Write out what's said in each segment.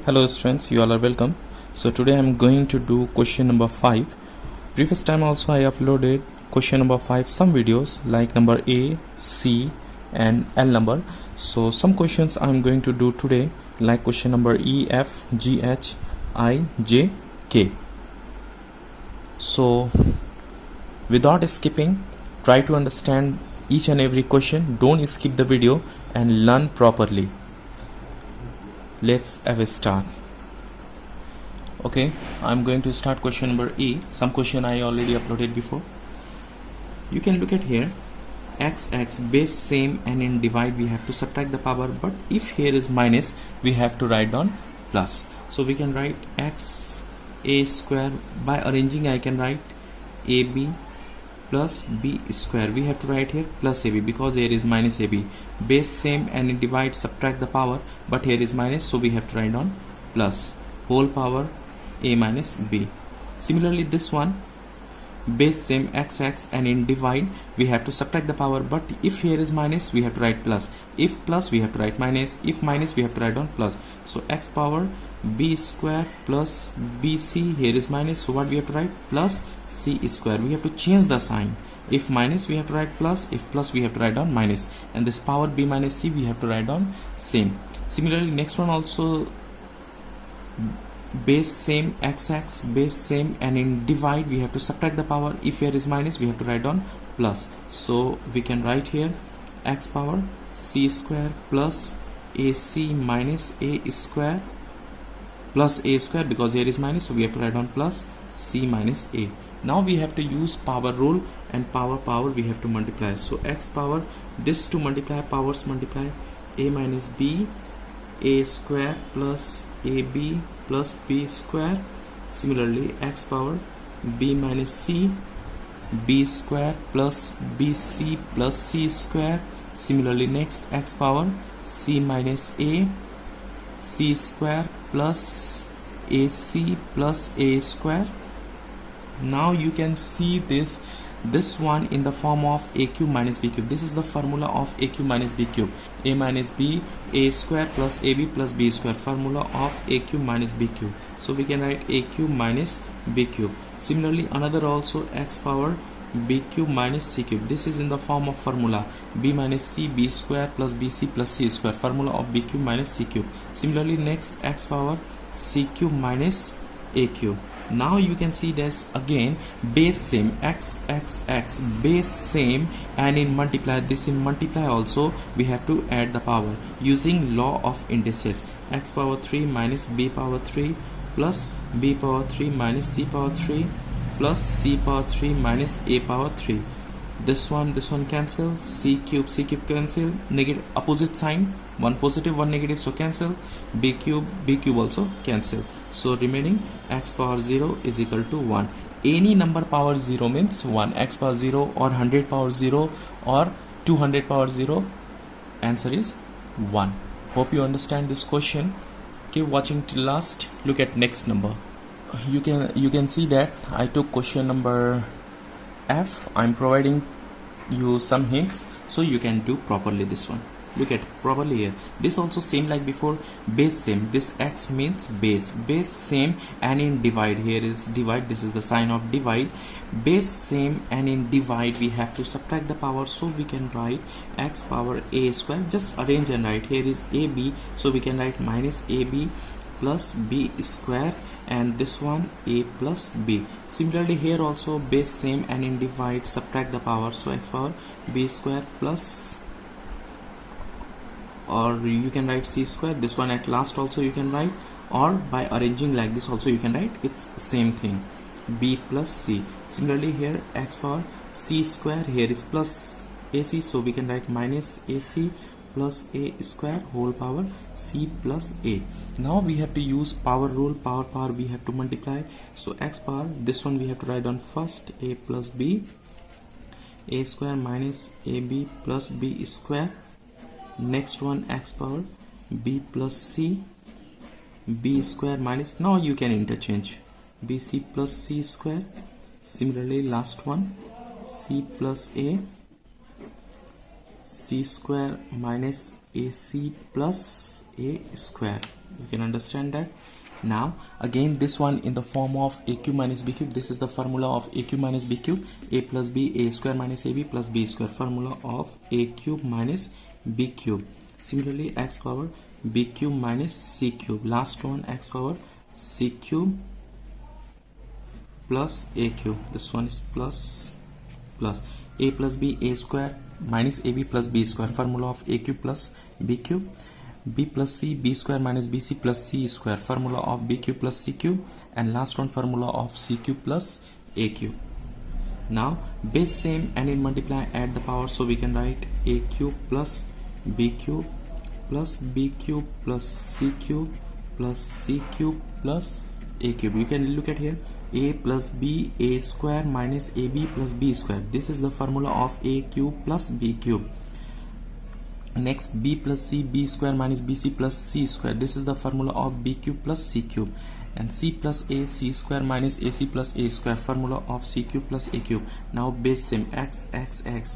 Hello students, you all are welcome. So today I am going to do question number 5. Previous time also I uploaded question number 5 some videos like number A, C and L number. So some questions I am going to do today like question number E, F, G, H, I, J, K. So without skipping, try to understand each and every question. Don't skip the video and learn properly. Let's have a start. Okay, I'm going to start question number E. Some question I already uploaded before. You can look at here, x base same and in divide we have to subtract the power, but if here is minus we have to write down plus. So we can write x a square. By arranging I can write ab plus b square. We have to write here plus ab because here is minus ab. Base same and in divide subtract the power, but here is minus, so we have to write down plus whole power a minus b. Similarly this one, base same x and in divide we have to subtract the power, but if here is minus we have to write plus. If plus we have to write minus. If minus we have to write down plus. So x power b square plus bc, here is minus, so what we have to write? Plus c square. We have to change the sign. If minus we have to write plus, if plus we have to write down minus, and this power b minus c we have to write down same. Similarly next one also, base same x base same and in divide we have to subtract the power. If here is minus we have to write down plus, so we can write here x power c square plus ac minus a square plus a square, because here is minus, so we have to write down plus c minus a. Now we have to use power rule, and power we have to multiply. So x power, this to multiply, powers multiply, a minus b, a square plus ab plus b square. Similarly x power b minus c, b square plus bc plus c square. Similarly next, x power c minus a, c square plus ac plus a square. Now you can see this one in the form of a cube minus b cube. This is the formula of a cube minus b cube. A minus b, a square plus ab plus b square, formula of a cube minus b cube. So we can write a cube minus b cube. Similarly another also, x power b cube minus c cube. This is in the form of formula b minus c, b square plus bc plus c square, formula of b cube minus c cube. Similarly next, x power c cube minus a cube. Now you can see this again, base same x base same and in multiply, this in multiply also we have to add the power using law of indices. X power 3 minus b power 3 plus b power 3 minus c power 3 plus c power 3 minus a power 3. This one cancel, c cube cancel, negative opposite sign, one positive one negative, so cancel. b cube also cancel. So remaining x power 0 is equal to 1. Any number power 0 means 1. X power 0 or 100 power 0 or 200 power 0, answer is 1. Hope you understand this question. Keep watching till last. Look at next number. You can see that I took question number F. I'm providing you some hints so you can do properly this one. Look at properly here. This also same like before, base same. This x means base same and in divide, here is divide, this is the sign of divide. Base same and in divide we have to subtract the power, so we can write x power a square. Just arrange and write, here is ab, so we can write minus ab plus b square, and this one a plus b. Similarly here also base same and in divide subtract the power, so x power b square plus, or you can write c square. This one at last also you can write, or by arranging like this also you can write, it's same thing, b plus c. Similarly here x power c square, here is plus ac, so we can write minus ac plus a square whole power c plus a. Now we have to use power rule, power we have to multiply. So x power, this one we have to write down first, a plus b, a square minus ab plus b square. Next one x power b plus c, b square minus, now you can interchange, bc plus c square. Similarly last one, c plus a, c square minus ac plus a square. You can understand that. Now again this one in the form of a cube minus b cube. This is the formula of a cube minus b cube. A plus b, a square minus ab plus b square. Formula of a cube minus b cube. Similarly x power b cube minus c cube. Last one x power c cube plus a cube. This one is plus a plus b, a square minus ab plus b square. Formula of a cube plus b cube. B plus c, b square minus bc plus c square. Formula of b cube plus c cube. And last one formula of c cube plus a cube. Now base same and in multiply add the power, so we can write a cube plus b cube plus b cube plus c cube plus c cube plus a cube. You can look at here, a plus b, a square minus ab plus b square. This is the formula of a cube plus b cube. Next b plus c, b square minus bc plus c square. This is the formula of b cube plus c cube. And c plus a, c square minus ac plus a square. Formula of c cube plus a cube. Now base same, x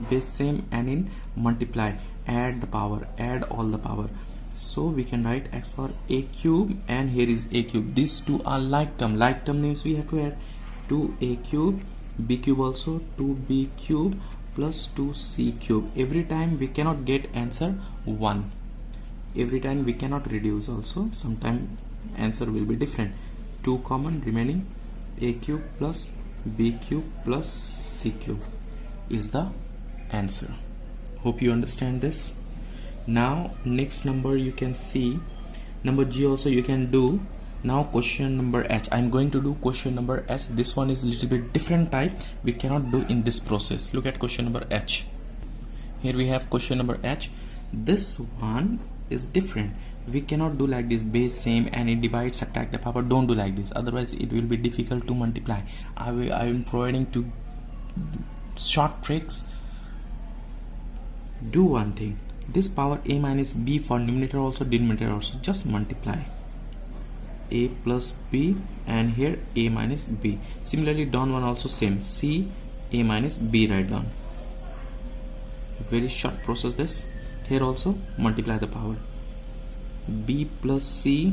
base same and in multiply add the power, add all the power. So we can write x power a cube and here is a cube. These two are like term. Like term means we have to add 2a cube, b cube also 2b cube plus 2c cube. Every time we cannot get answer 1. Every time we cannot reduce also. Sometime answer will be different. 2 common, remaining a cube plus b cube plus c cube is the answer. Hope you understand this. Now next number you can see, number G also you can do. Now question number H. I'm going to do question number H. This one is a little bit different type. We cannot do in this process. Look at question number H. Here we have question number H. This one is different. We cannot do like this, base same and it divides, subtract the power. Don't do like this, otherwise it will be difficult to multiply. I am providing two short tricks. Do one thing. This power a minus b for numerator also, denominator also, just multiply a plus b and here a minus b. Similarly down one also same, c a minus b, write down. Very short process this. Here also multiply the power, b plus c,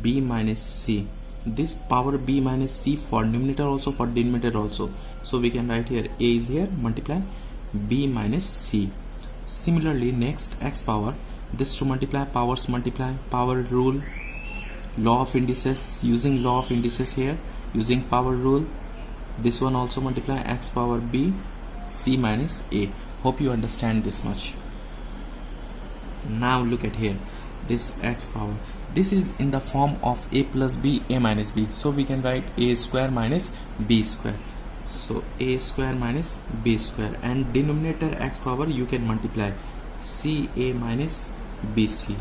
b minus c. This power b minus c for numerator also, for denominator also. So we can write here a is here, multiply b minus c. Similarly next x power, this to multiply, powers multiply, power rule, law of indices, using law of indices here, using power rule. This one also multiply, x power b, c minus a. Hope you understand this much. Now look at here, this x power, this is in the form of a plus b, a minus b. So we can write a square minus b square. So a square minus b square, and denominator x power you can multiply c a minus bc.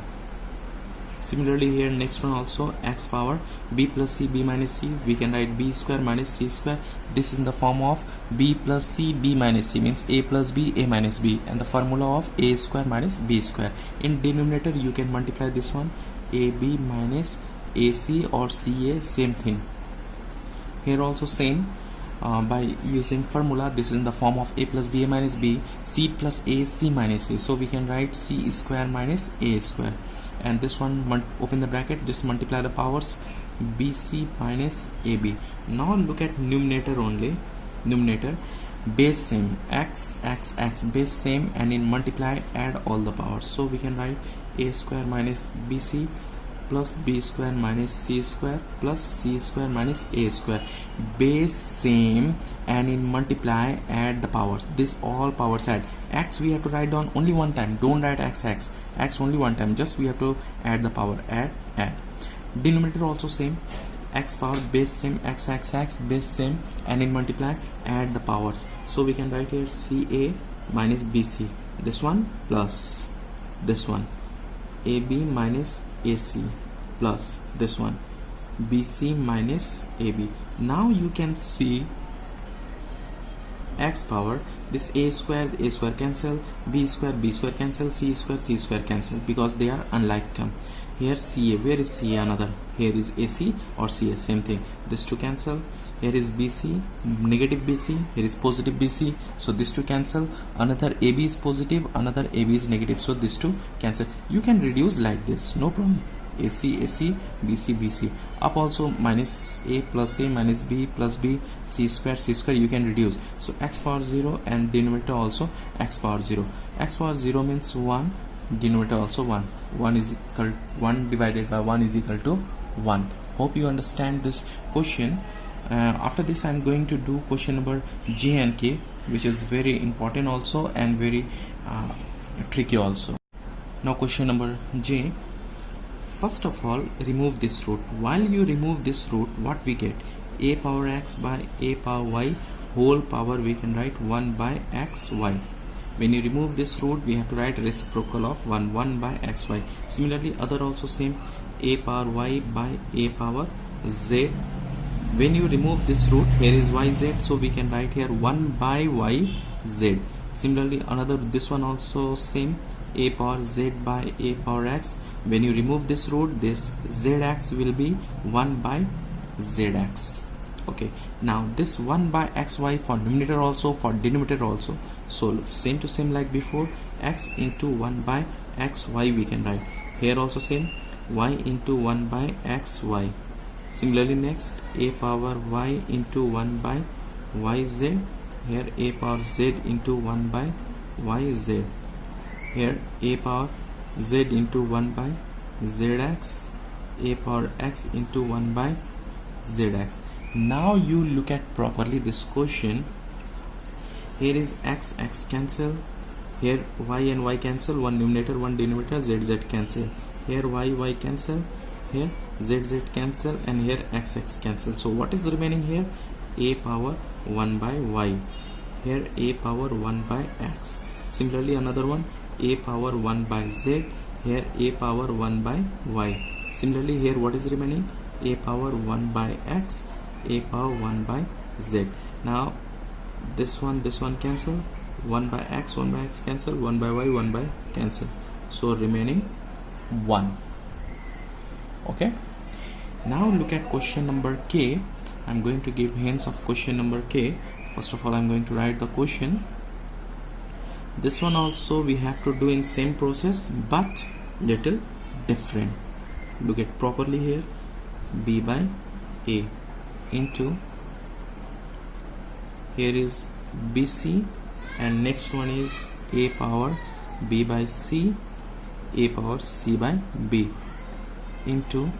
Similarly here next one also x power b plus c, b minus c. We can write b square minus c square. This is in the form of b plus c, b minus c, means a plus b, a minus b, and the formula of a square minus b square. In denominator you can multiply this one, ab minus ac or ca, same thing. Here also same. By using formula, this is in the form of a plus b, a minus b, c plus a, c minus a. So we can write c square minus a square, and this one open the bracket, just multiply the powers, bc minus ab. Now look at numerator only. Numerator base same, x base same, and in multiply add all the powers. So we can write a square minus bc plus b square minus c square plus c square minus a square. Base same and in multiply add the powers. This all powers add. X we have to write down only one time. Don't write x only one time. Just we have to add the power. Add. Denominator also same. X power base same, x base same, and in multiply add the powers. So we can write here ca minus bc. This one plus this one, ab minus ac plus this one, bc minus ab. Now you can see x power, this a square cancel, b square cancel, c square cancel, because they are unlike term. Here CA, where is CA? Another, here is AC or CA, same thing. This two cancel. Here is BC, negative BC, here is positive BC, so these two cancel. Another AB is positive, another AB is negative, so these two cancel. You can reduce like this, no problem. AC, AC, BC, BC. Up also minus A plus A minus B plus B, C square, you can reduce. So x power 0 and denominator also x power 0. X power 0 means 1, denominator also 1. 1 is equal, 1 divided by 1 is equal to 1. Hope you understand this question. After this I am going to do question number J and K, which is very important also and very tricky also. Now question number J. First of all, remove this root. While you remove this root, what we get? A power x by a power y whole power, we can write 1 by xy. When you remove this root, we have to write reciprocal of 1 by xy. Similarly, other also same, a power y by a power z. When you remove this root, here is yz, so we can write here 1 by yz. Similarly, another, this one also same, a power z by a power x. When you remove this root, this zx will be 1 by zx. Okay, now this 1 by xy for numerator also, for denominator also. So same to same like before, x into 1 by xy we can write. Here also same, y into 1 by xy. Similarly next, a power y into 1 by yz. Here a power z into 1 by yz. Here a power z into 1 by zx. A power x into 1 by zx. Now you look at properly this question. Here is x cancel. Here y and y cancel. One numerator, one denominator. Z cancel. Here y cancel. Here z cancel, and here x cancel. So what is remaining here? A power 1 by y. Here a power 1 by x. Similarly another one, a power 1 by z. Here a power 1 by y. Similarly here what is remaining? A power 1 by x, a power 1 by z. Now this one cancel. 1 by x cancel. 1 by y, 1 by cancel. So remaining 1. Okay, now look at question number K. I'm going to give hints of question number K. First of all, I'm going to write the question. This one also we have to do in same process but little different. Look at properly here, b by a into, here is bc, and next one is a power b by c, a power c by b, into,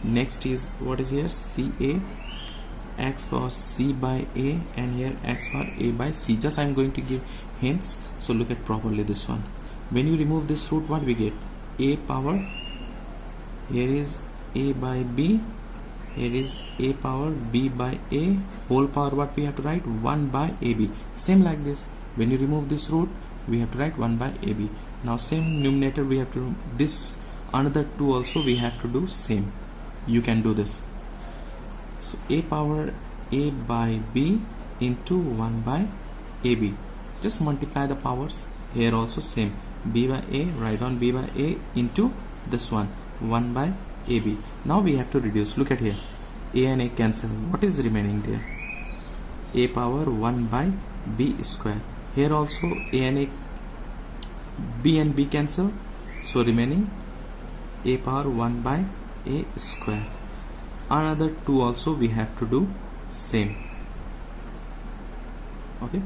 next is what is here, ca, x power c by a, and here x power a by c. Just I am going to give hints, so look at properly this one. When you remove this root, what we get? A power, here is a by b, here is a power b by a, whole power, what we have to write? 1 by ab. Same like this, when you remove this root, we have to write 1 by ab. Now same numerator we have to, this another 2 also we have to do same. You can do this. So a power a by b into 1 by ab. Just multiply the powers. Here also same, b by a, write on b by a into this one, 1 by ab. Now we have to reduce. Look at here, a and a cancel. What is remaining there? A power 1 by b square. Here also a and a, b and b cancel, so remaining a power 1 by a square. Another 2 also we have to do same. Okay,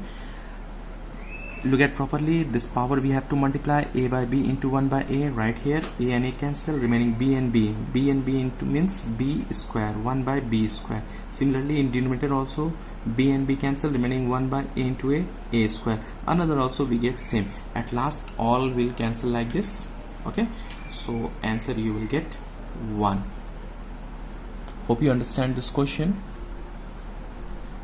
look at properly this power, we have to multiply a by b into 1 by a. Right here a and a cancel, remaining b and b. B and b into means b square, 1 by b square. Similarly in denominator also b and b cancel, remaining 1 by a into a square. Another also we get same. At last all will cancel like this. Okay, so answer you will get 1. Hope you understand this question.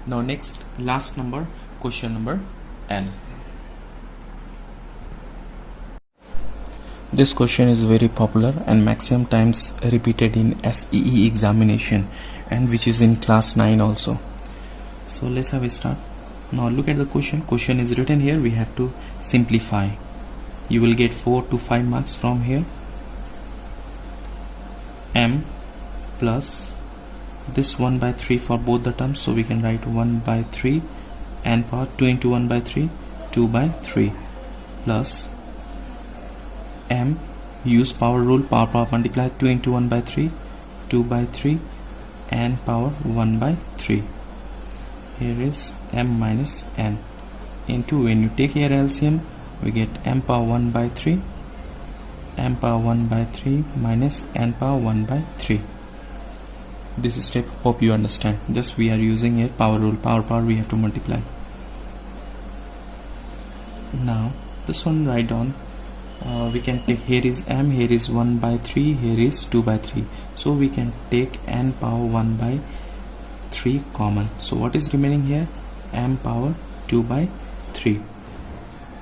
Now next, last number, question number L. This question is very popular and maximum times repeated in SEE examination, and which is in class 9 also. So let's have a start. Now look at the question. Question is written here, we have to simplify. You will get 4 to 5 marks from here. m plus this 1 by 3 for both the terms, so we can write 1 by 3 n power 2 into 1 by 3, 2 by 3 plus m, use power rule, power multiply, 2 into 1 by 3, 2 by 3 n power 1 by 3. Here is m minus n into, when you take here LCM, we get m power 1 by 3, m power 1 by 3 minus n power 1 by 3. This step, hope you understand. Just we are using a power rule, power we have to multiply. Now this one write down, we can take, here is m, here is 1 by 3, here is 2 by 3, so we can take n power 1 by 3 common. So what is remaining here? M power 2 by 3,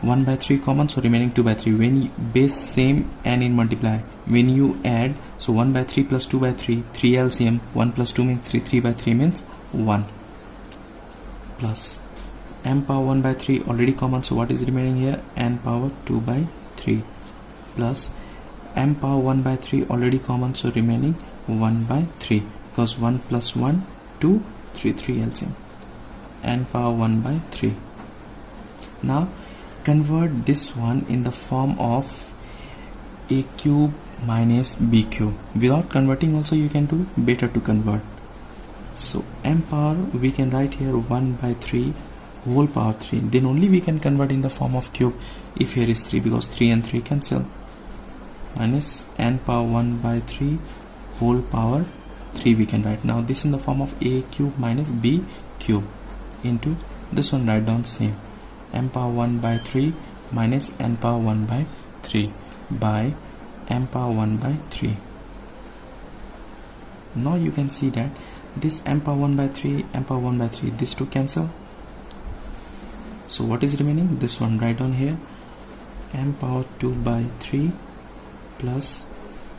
1 by 3 common, so remaining 2 by 3. When you base same n in multiply, when you add, so 1 by 3 plus 2 by 3, 3 LCM, 1 plus 2 means 3, 3 by 3 means 1, plus m power 1 by 3 already common, so what is remaining here? N power 2 by 3 plus m power 1 by 3 already common, so remaining 1 by 3, because 1 plus 1 2, 3, 3 LCM, n power 1 by 3. Now convert this one in the form of a cube minus b cube. Without converting also you can do, better to convert. So m power we can write here 1 by 3 whole power 3, then only we can convert in the form of cube if here is 3, because 3 and 3 cancel, minus n power 1 by 3 whole power 3 we can write. Now this in the form of a cube minus b cube into this one, write down same, m power 1 by 3 minus n power 1 by 3 by m power 1 by 3. Now you can see that this m power 1 by 3, m power 1 by 3, these two cancel. So what is remaining? This one, write down here, m power 2 by 3 plus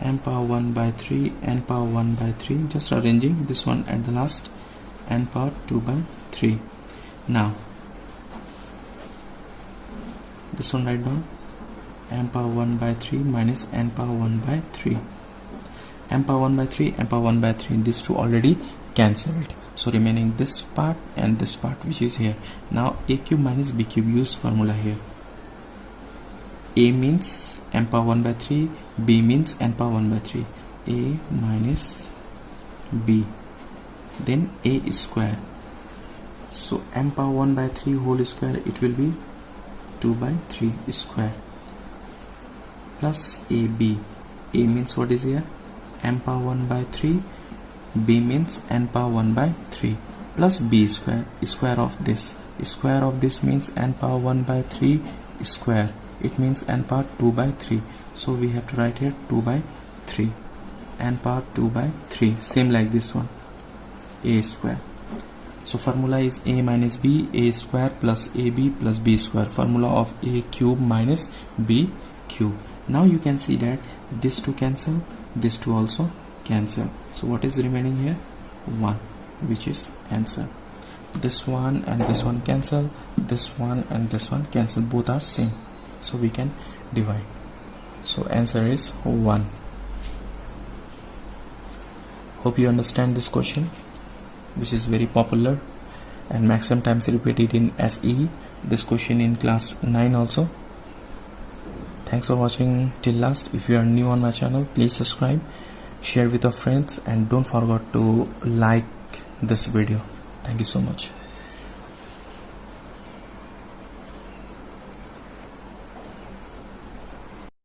m power 1 by 3, n power 1 by 3, just arranging this one at the last, n power 2 by 3. Now this one, write down m power 1 by 3 minus n power 1 by 3, m power 1 by 3, m power 1 by 3, these two already cancelled, so remaining this part and this part which is here. Now a cube minus b cube, use formula here. A means m power 1 by 3, b means n power 1 by 3, a minus b, then a square, so m power 1 by 3 whole square, it will be 2 by 3 square, plus ab, a means what is here? M power 1 by 3, b means n power 1 by 3, plus b square, square of this means n power 1 by 3 square, it means n power 2 by 3, so we have to write here 2 by 3, n power 2 by 3, same like this one, a square. So formula is a minus b, a square plus ab plus b square, formula of a cube minus b cube. Now you can see that these two cancel, these two also cancel, so what is remaining here? 1, which is answer. This one and this one cancel, this one and this one cancel, both are same, so we can divide, so answer is 1. Hope you understand this question, which is very popular and maximum times repeated in SE, this question in class 9 also. Thanks for watching till last. If you are new on my channel, please subscribe, share with your friends, and don't forget to like this video. Thank you so much.